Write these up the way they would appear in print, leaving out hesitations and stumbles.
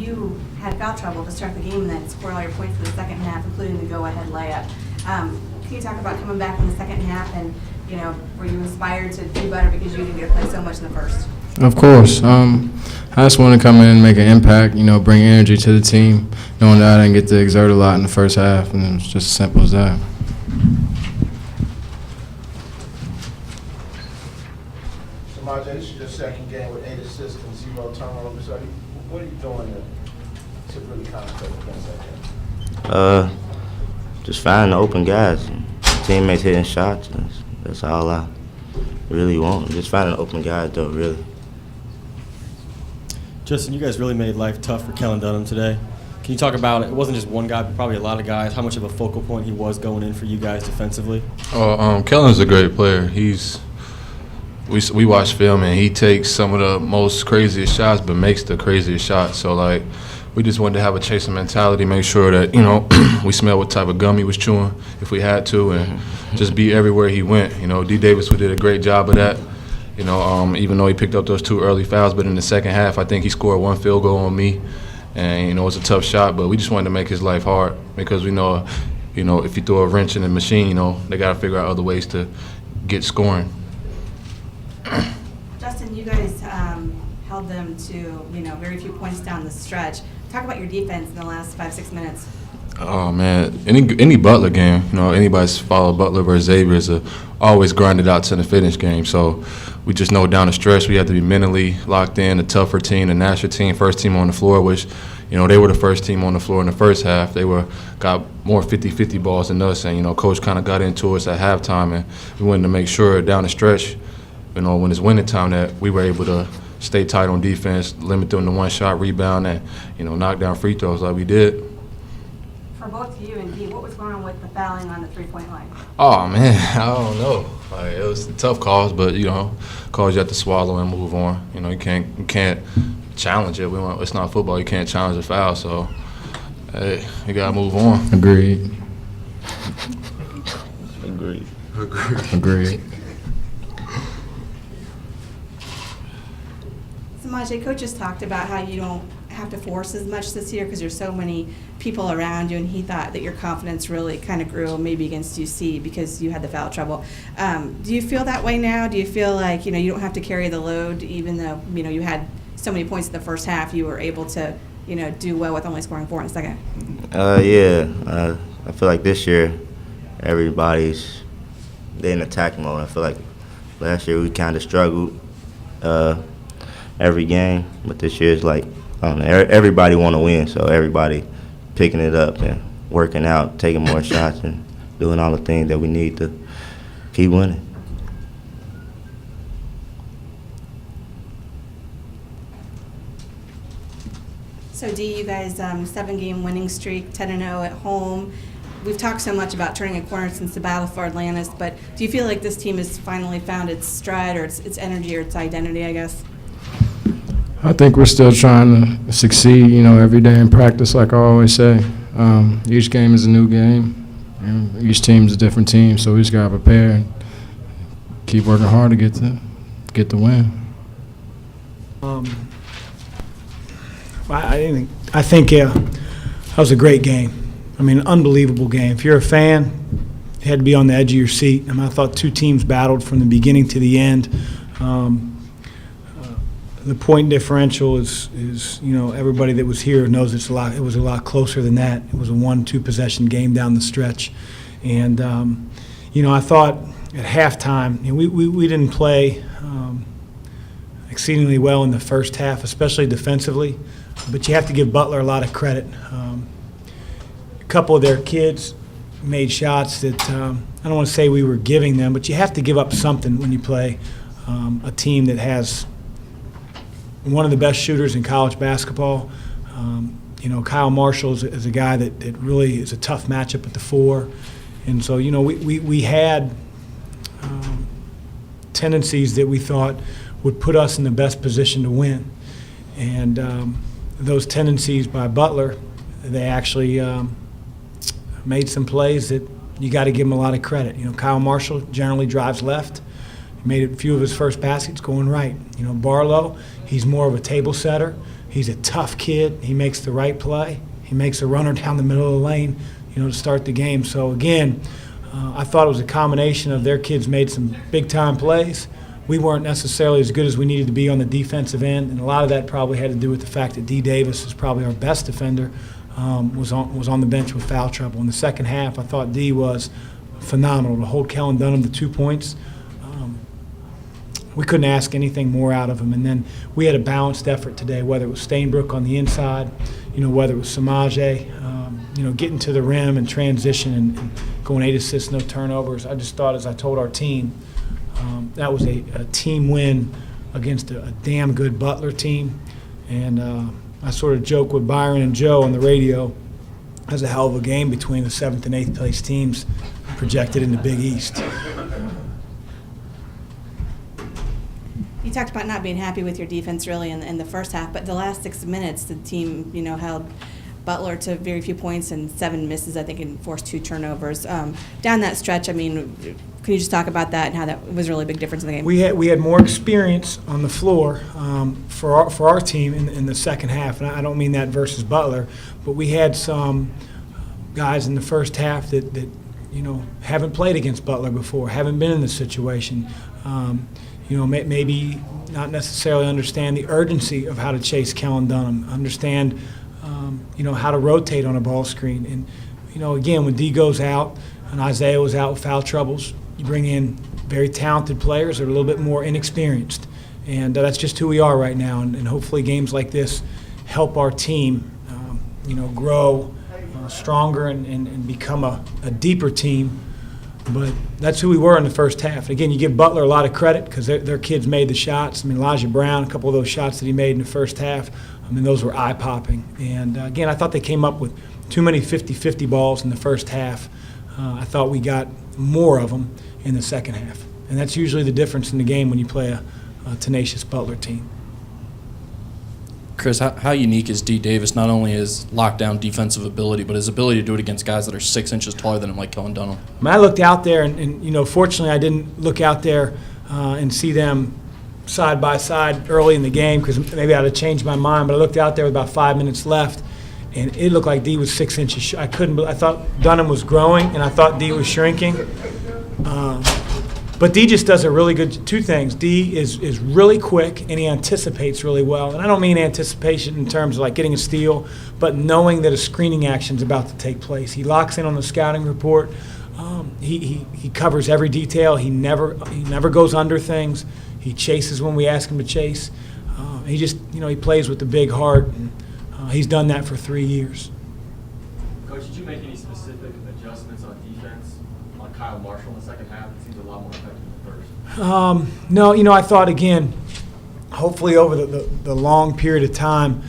you had foul trouble to start the game and then scored all your points in the second half, including the go-ahead layup. Can you talk about coming back in the second half and, were you inspired to do better because you didn't get to play so much in the first? Of course. I just want to come in and make an impact, bring energy to the team, knowing that I didn't get to exert a lot in the first half, and it was just as simple as that. Semaj, this is your second game with 8 assists and 0 turnovers. What are you doing to really concentrate against that game? Just finding the open guys, teammates hitting shots. That's all I really want. Just finding the open guys, though, really. Justin, you guys really made life tough for Kellen Dunham today. Can you talk about it? It wasn't just one guy, but probably a lot of guys. How much of a focal point he was going in for you guys defensively? Kellen's a great player. We watch film and he takes some of the most craziest shots, but makes the craziest shots. So we just wanted to have a chasing mentality, make sure that we smell what type of gum he was chewing if we had to, and just be everywhere he went. Dee Davis, we did a great job of that. Even though he picked up those 2 early fouls, but in the second half, I think he scored 1 field goal on me, and it was a tough shot. But we just wanted to make his life hard because we know, if you throw a wrench in the machine, they got to figure out other ways to get scoring. Justin, you guys held them to very few points down the stretch. Talk about your defense in the last 5-6 minutes. Oh man, any Butler game, anybody's followed Butler versus Xavier is always grinded out to the finish game. So we just know down the stretch we have to be mentally locked in. A tougher team, the national team, first team on the floor, which they were the first team on the floor in the first half. They got more 50-50 balls than us, and coach kind of got into us at halftime, and we wanted to make sure down the stretch, when it's winning time, that we were able to stay tight on defense, limit them to 1-shot rebound, and knock down free throws like we did. For both you and Dee, what was going on with the fouling on the three-point line? Oh man, I don't know. It was tough calls, but calls you have to swallow and move on. You can't challenge it. It's not football. You can't challenge a foul. So hey, you gotta move on. Agreed. Semaj, coach just talked about how you don't have to force as much this year because there's so many people around you, and he thought that your confidence really kind of grew maybe against UC because you had the foul trouble. Do you feel that way now? Do you feel like you don't have to carry the load, even though you had so many points in the first half, you were able to do well with only scoring 4 in the second? Yeah, I feel like this year everybody's in attack mode. I feel like last year we kind of struggled every game, but this year it's like everybody want to win, so everybody picking it up and working out, taking more shots, and doing all the things that we need to keep winning. So, Dee, you guys 7-game winning streak, 10-0 at home. We've talked so much about turning a corner since the battle for Atlantis, but do you feel like this team has finally found its stride or its energy or its identity, I guess? I think we're still trying to succeed, every day in practice, like I always say. Each game is a new game. Each team is a different team, so we just got to prepare and keep working hard to get the win. I think that was a great game. An unbelievable game. If you're a fan, you had to be on the edge of your seat. I thought 2 teams battled from the beginning to the end. The point differential is everybody that was here knows it was a lot closer than that. It was a 1-2 possession game down the stretch, and I thought at halftime we didn't play exceedingly well in the first half, especially defensively. But you have to give Butler a lot of credit. A couple of their kids made shots that I don't want to say we were giving them, but you have to give up something when you play a team that has one of the best shooters in college basketball. Kyle Marshall is a guy that really is a tough matchup at the 4. And so, we had tendencies that we thought would put us in the best position to win. And those tendencies by Butler, they actually made some plays that you got to give him a lot of credit. Kyle Marshall generally drives left. He made a few of his first baskets going right. Barlow, he's more of a table setter. He's a tough kid. He makes the right play. He makes a runner down the middle of the lane, to start the game. So, again, I thought it was a combination of their kids made some big-time plays. We weren't necessarily as good as we needed to be on the defensive end, and a lot of that probably had to do with the fact that Dee Davis is probably our best defender, was on the bench with foul trouble. In the second half, I thought Dee was phenomenal to hold Kellen Dunham to 2 points. We couldn't ask anything more out of him. And then we had a balanced effort today, whether it was Stainbrook on the inside, whether it was Semaj, getting to the rim and transition and going 8 assists, no turnovers. I just thought, as I told our team, that was a team win against a damn good Butler team. And I sort of joke with Byron and Joe on the radio, that's a hell of a game between the 7th and 8th place teams projected in the Big East. You talked about not being happy with your defense really in the first half, but the last 6 minutes, the team, held Butler to very few points and 7 misses, I think, and forced 2 turnovers. Down that stretch, I mean, can you just talk about that and how that was a really big difference in the game? We had more experience on the floor for our team in the second half, and I don't mean that versus Butler, but we had some guys in the first half that haven't played against Butler before, haven't been in this situation. Maybe not necessarily understand the urgency of how to chase Kellen Dunham, understand, how to rotate on a ball screen. And, again, when Dee goes out and Isaiah was out with foul troubles, you bring in very talented players that are a little bit more inexperienced. And that's just who we are right now. And hopefully games like this help our team, grow stronger and become a deeper team. But that's who we were in the first half. Again, you give Butler a lot of credit because their kids made the shots. I mean, Elijah Brown, a couple of those shots that he made in the first half, those were eye-popping. And, again, I thought they came up with too many 50-50 balls in the first half. I thought we got more of them in the second half. And that's usually the difference in the game when you play a tenacious Butler team. Chris, how unique is Dee Davis, not only his lockdown defensive ability, but his ability to do it against guys that are 6 inches taller than him, like Kellen Dunham? I looked out there, and fortunately I didn't look out there and see them side by side early in the game because maybe I'd have changed my mind, but I looked out there with about 5 minutes left, and it looked like Dee was 6 inches. I thought Dunham was growing, and I thought Dee was shrinking. But Dee just does a really good two things. Dee is really quick, and he anticipates really well. And I don't mean anticipation in terms of like getting a steal, but knowing that a screening action is about to take place. He locks in on the scouting report. He covers every detail. He never goes under things. He chases when we ask him to chase. He just he plays with the big heart, and he's done that for 3 years. Coach, did you make any specific adjustments on defense on Kyle Marshall in the second half? It seems a lot more effective than the first. No, I thought, again, hopefully over the long period of time,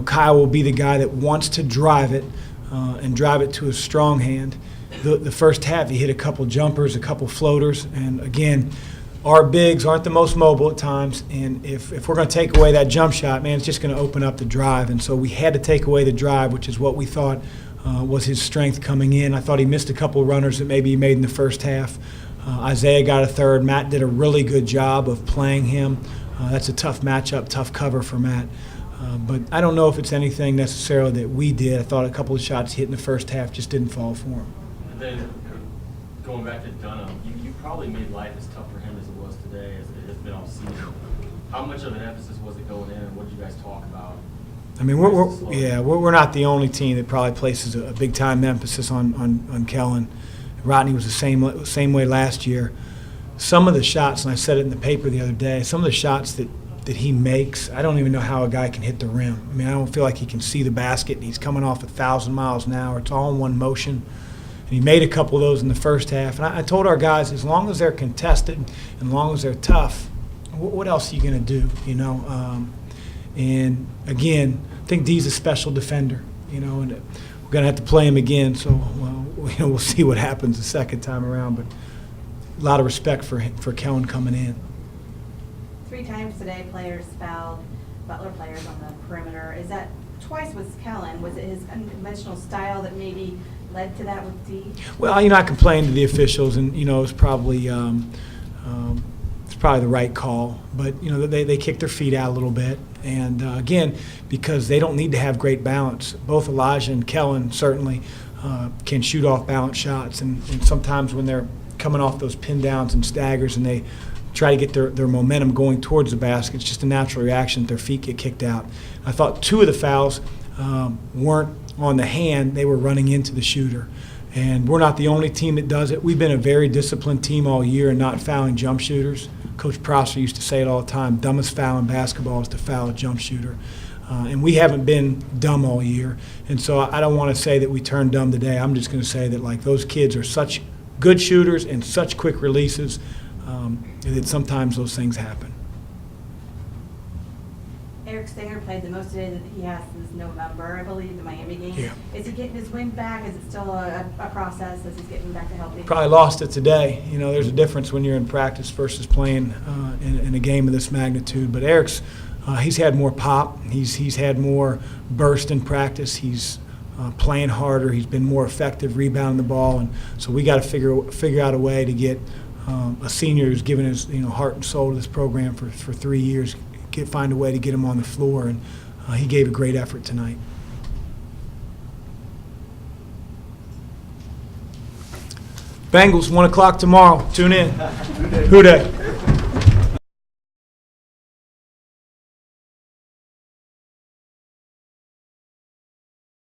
Kyle will be the guy that wants to drive it and drive it to his strong hand. The first half, he hit a couple jumpers, a couple floaters, and again, our bigs aren't the most mobile at times, and if we're going to take away that jump shot, man, it's just going to open up the drive. And so we had to take away the drive, which is what we thought was his strength coming in. I thought he missed a couple of runners that maybe he made in the first half. Isaiah got a third. Matt did a really good job of playing him. That's a tough matchup, tough cover for Matt. But I don't know if it's anything necessarily that we did. I thought a couple of shots hit in the first half just didn't fall for him. And then going back to Dunham, you probably made life as tough for him as it was today, as it has been all season. How much of an emphasis was it going in, and what did you guys talk about? I mean, we're not the only team that probably places a big-time emphasis on Kellen. Rodney was the same way last year. Some of the shots, and I said it in the paper the other day, some of the shots that he makes, I don't even know how a guy can hit the rim. I mean, I don't feel like he can see the basket, and he's coming off 1,000 miles an hour. It's all in one motion. And he made a couple of those in the first half. And I told our guys, as long as they're contested and as long as they're tough, what else are you going to do, And, again, I think Dee's a special defender, and we're going to have to play him again. So, we'll see what happens the second time around. But a lot of respect for Kellen coming in. 3 times today, players fouled Butler players on the perimeter. Is that twice with Kellen? Was it his unconventional style that maybe led to that with Dee? Well, I complained to the officials, and it's probably probably the right call. But, you know, they kicked their feet out a little bit. And, again, because they don't need to have great balance. Both Elijah and Kellen certainly can shoot off balance shots. And sometimes when they're coming off those pin downs and staggers and they try to get their momentum going towards the basket, it's just a natural reaction that their feet get kicked out. I thought 2 of the fouls weren't on the hand. They were running into the shooter. And we're not the only team that does it. We've been a very disciplined team all year in not fouling jump shooters. Coach Prosser used to say it all the time, dumbest foul in basketball is to foul a jump shooter. And we haven't been dumb all year. And so I don't want to say that we turned dumb today. I'm just going to say that, like, those kids are such good shooters and such quick releases that sometimes those things happen. Eric Stenger played the most today that he has since November, I believe, the Miami game. Yeah. Is he getting his wind back? Is it still a process as he's getting back to healthy? Probably lost it today. You know, there's a difference when you're in practice versus playing in a game of this magnitude. But Eric's, he's had more pop. He's had more burst in practice. He's playing harder. He's been more effective rebounding the ball. And so we got to figure out a way to get a senior who's given his heart and soul to this program for 3 years, find a way to get him on the floor. And he gave a great effort tonight. Bengals, 1 o'clock tomorrow. Tune in. Who Dey?